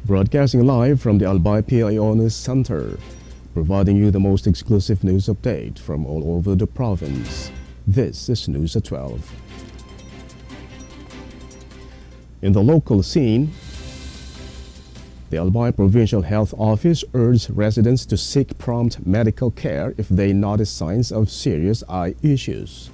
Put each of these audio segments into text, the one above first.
Broadcasting live from the Albay PIO News Center, providing you the most exclusive news update from all over the province. This is News at 12. In the local scene, the Albay Provincial Health Office urged residents to seek prompt medical care if they notice signs of serious eye issues.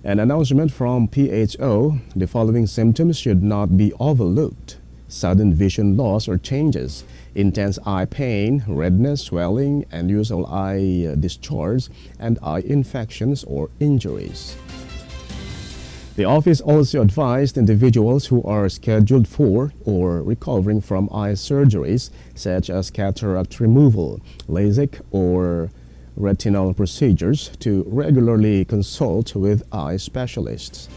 An announcement from PHO: the following symptoms should not be overlooked: sudden vision loss or changes, intense eye pain, redness, swelling, unusual eye discharge, and eye infections or injuries. The office also advised individuals who are scheduled for or recovering from eye surgeries such as cataract removal, LASIK, or retinal procedures to regularly consult with eye specialists.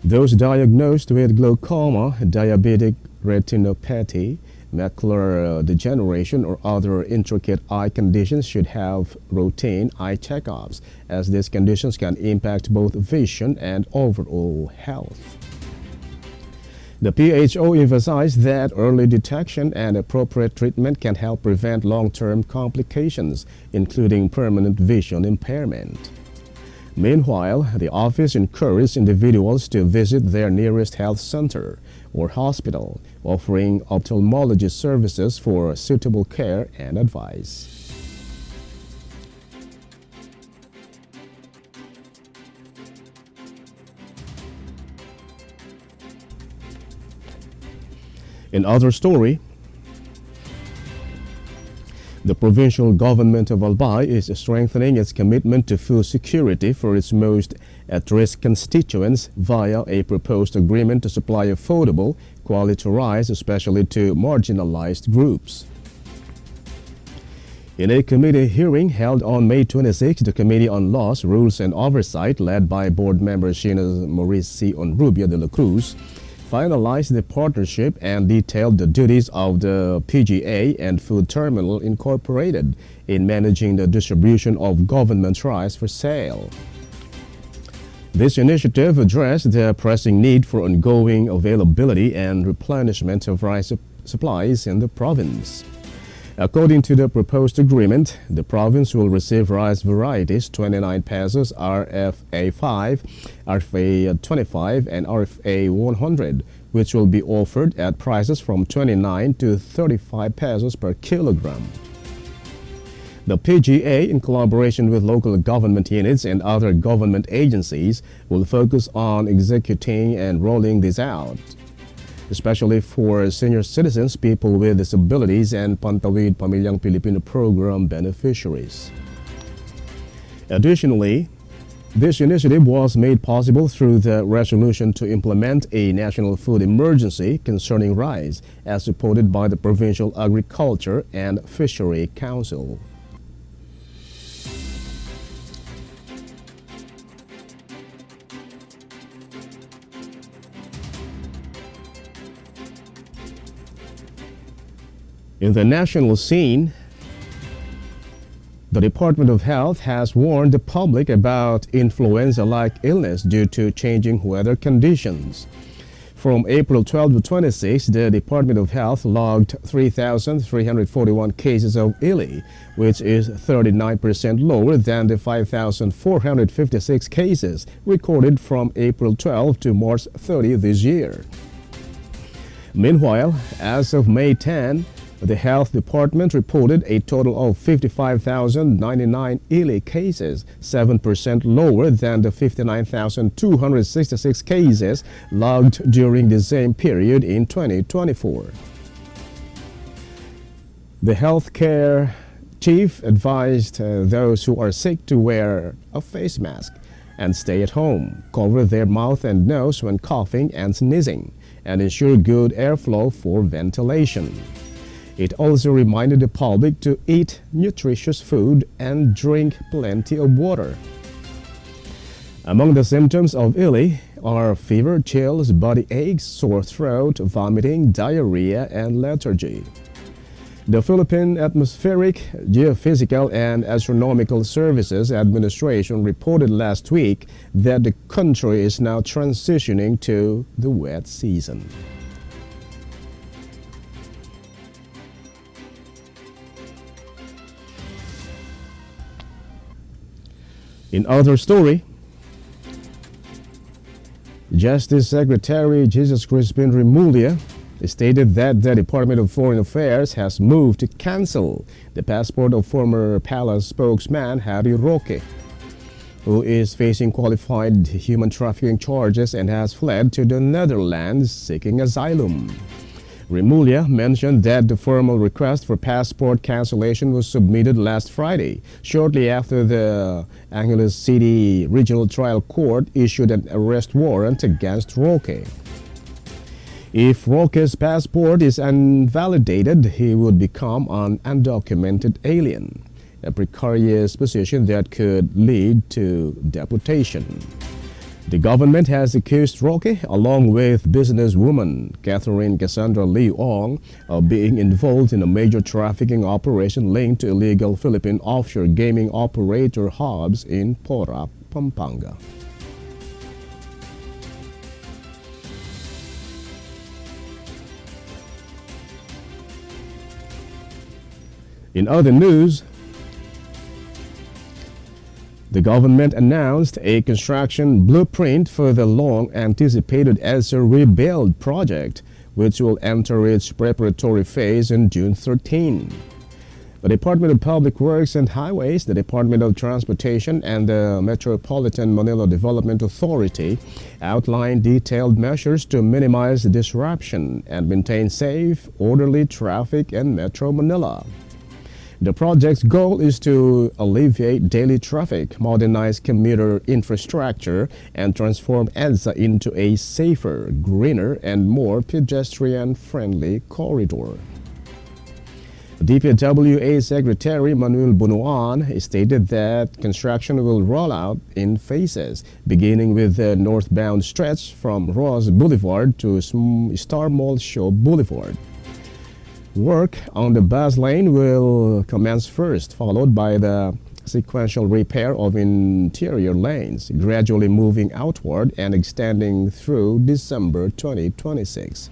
Those diagnosed with glaucoma, diabetic retinopathy, macular degeneration, or other intricate eye conditions should have routine eye checkups, as these conditions can impact both vision and overall health. The PHO emphasized that early detection and appropriate treatment can help prevent long-term complications, including permanent vision impairment. Meanwhile, the office encouraged individuals to visit their nearest health center or hospital, offering ophthalmology services for suitable care and advice. In other story, the provincial government of Albay is strengthening its commitment to food security for its most at-risk constituents via a proposed agreement to supply affordable, quality rice, especially to marginalized groups. In a committee hearing held on May 26, the Committee on Laws, Rules and Oversight, led by board member Sheena Maurice C. Onrubia de la Cruz, finalized the partnership and detailed the duties of the PGA and Food Terminal Incorporated in managing the distribution of government rice for sale. This initiative addressed the pressing need for ongoing availability and replenishment of rice supplies in the province. According to the proposed agreement, the province will receive rice varieties 29 pesos RFA 5, RFA 25, and RFA 100, which will be offered at prices from 29 to 35 pesos per kilogram. The PGA, in collaboration with local government units and other government agencies, will focus on executing and rolling this out, especially for senior citizens, people with disabilities, and Pantawid Pamilyang Pilipino program beneficiaries. Additionally, this initiative was made possible through the resolution to implement a national food emergency concerning rice, as supported by the Provincial Agriculture and Fishery Council. In the national scene, the Department of Health has warned the public about influenza-like illness due to changing weather conditions. From April 12 to 26, the Department of Health logged 3,341 cases of ILI, which is 39% lower than the 5,456 cases recorded from April 12 to March 30 this year. Meanwhile, as of May 10, the Health Department reported a total of 55,099 ILI cases, 7% lower than the 59,266 cases logged during the same period in 2024. The healthcare chief advised those who are sick to wear a face mask and stay at home, cover their mouth and nose when coughing and sneezing, and ensure good airflow for ventilation. It also reminded the public to eat nutritious food and drink plenty of water. Among the symptoms of ILI are fever, chills, body aches, sore throat, vomiting, diarrhea, and lethargy. The Philippine Atmospheric, Geophysical, and Astronomical Services Administration reported last week that the country is now transitioning to the wet season. In other story, Justice Secretary Jesus Crispin Remulla stated that the Department of Foreign Affairs has moved to cancel the passport of former palace spokesman Harry Roque, who is facing qualified human trafficking charges and has fled to the Netherlands seeking asylum. Remulla mentioned that the formal request for passport cancellation was submitted last Friday, shortly after the Angeles City Regional Trial Court issued an arrest warrant against Roque. If Roque's passport is invalidated, he would become an undocumented alien, a precarious position that could lead to deportation. The government has accused Roque, along with businesswoman Catherine Cassandra Leong, of being involved in a major trafficking operation linked to illegal Philippine offshore gaming operator hubs in Porac, Pampanga. In other news, the government announced a construction blueprint for the long-anticipated EDSA rebuild project, which will enter its preparatory phase on June 13. The Department of Public Works and Highways, the Department of Transportation, and the Metropolitan Manila Development Authority outlined detailed measures to minimize disruption and maintain safe, orderly traffic in Metro Manila. The project's goal is to alleviate daily traffic, modernize commuter infrastructure, and transform EDSA into a safer, greener, and more pedestrian-friendly corridor. DPWA Secretary Manuel Bunuan stated that construction will roll out in phases, beginning with the northbound stretch from Ross Boulevard to Star Mall Show Boulevard. Work on the bus lane will commence first, followed by the sequential repair of interior lanes, gradually moving outward and extending through December 2026.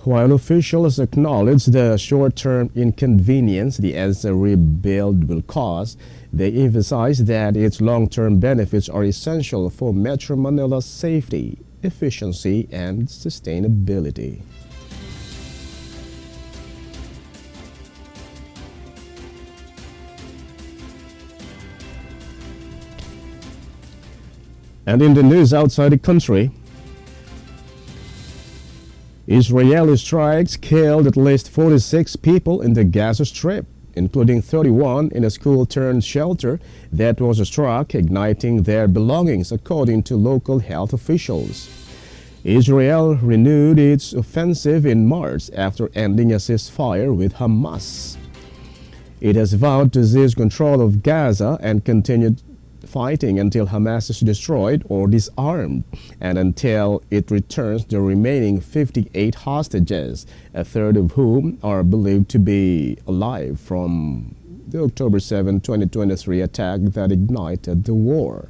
While officials acknowledge the short-term inconvenience the EDSA rebuild will cause, they emphasize that its long-term benefits are essential for Metro Manila's safety, efficiency, and sustainability. And in the news outside the country, Israeli strikes killed at least 46 people in the Gaza Strip, including 31 in a school-turned-shelter that was struck, igniting their belongings, according to local health officials. Israel renewed its offensive in March after ending a ceasefire with Hamas. It has vowed to seize control of Gaza and continued fighting until Hamas is destroyed or disarmed, and until it returns the remaining 58 hostages, a third of whom are believed to be alive from the October 7, 2023 attack that ignited the war.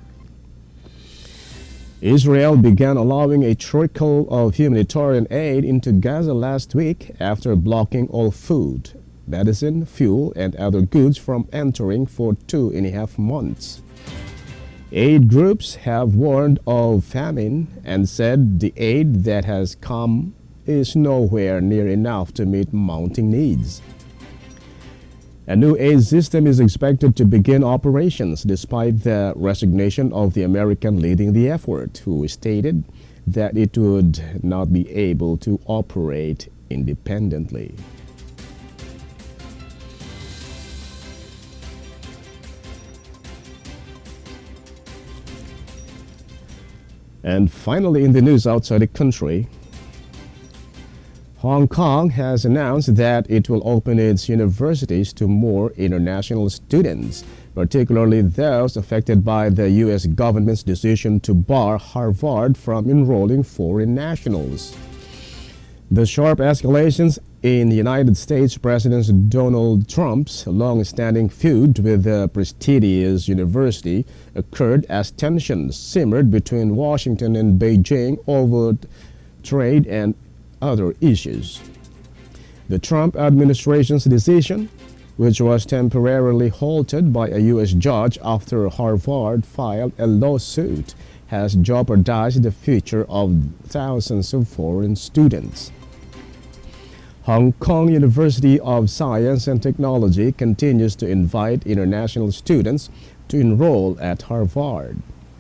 Israel began allowing a trickle of humanitarian aid into Gaza last week after blocking all food, medicine, fuel, and other goods from entering for 2.5 months. Aid groups have warned of famine and said the aid that has come is nowhere near enough to meet mounting needs. A new aid system is expected to begin operations despite the resignation of the American leading the effort, who stated that it would not be able to operate independently. And finally, in the news outside the country, Hong Kong has announced that it will open its universities to more international students, particularly those affected by the U.S. government's decision to bar Harvard from enrolling foreign nationals. The sharp escalations in United States President Donald Trump's long-standing feud with the prestigious university occurred as tensions simmered between Washington and Beijing over trade and other issues. The Trump administration's decision which was temporarily halted by a U.S. judge after Harvard filed a lawsuit, has jeopardized the future of thousands of foreign students. Hong Kong University of Science and Technology continues to invite international students to enroll at Harvard,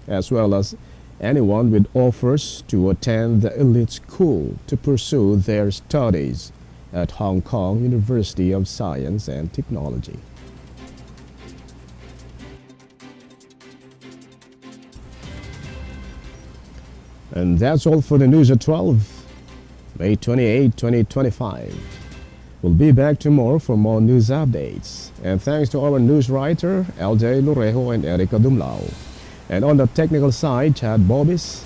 as well as anyone with offers to attend the elite school to pursue their studies at Hong Kong University of Science and Technology. And that's all for the news at 12, May 28, 2025. We'll be back tomorrow for more news updates. And thanks to our news writer, Albay PIO and Erica Dumlao. And on the technical side, Chad Bobis.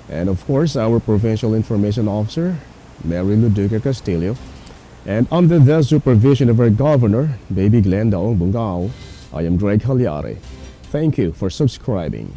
And of course, our Provincial Information Officer, Mary Luduca Castillo. And under the supervision of our Governor, Baby Glenda Bungao, I am Greg Hallare. Thank you for subscribing.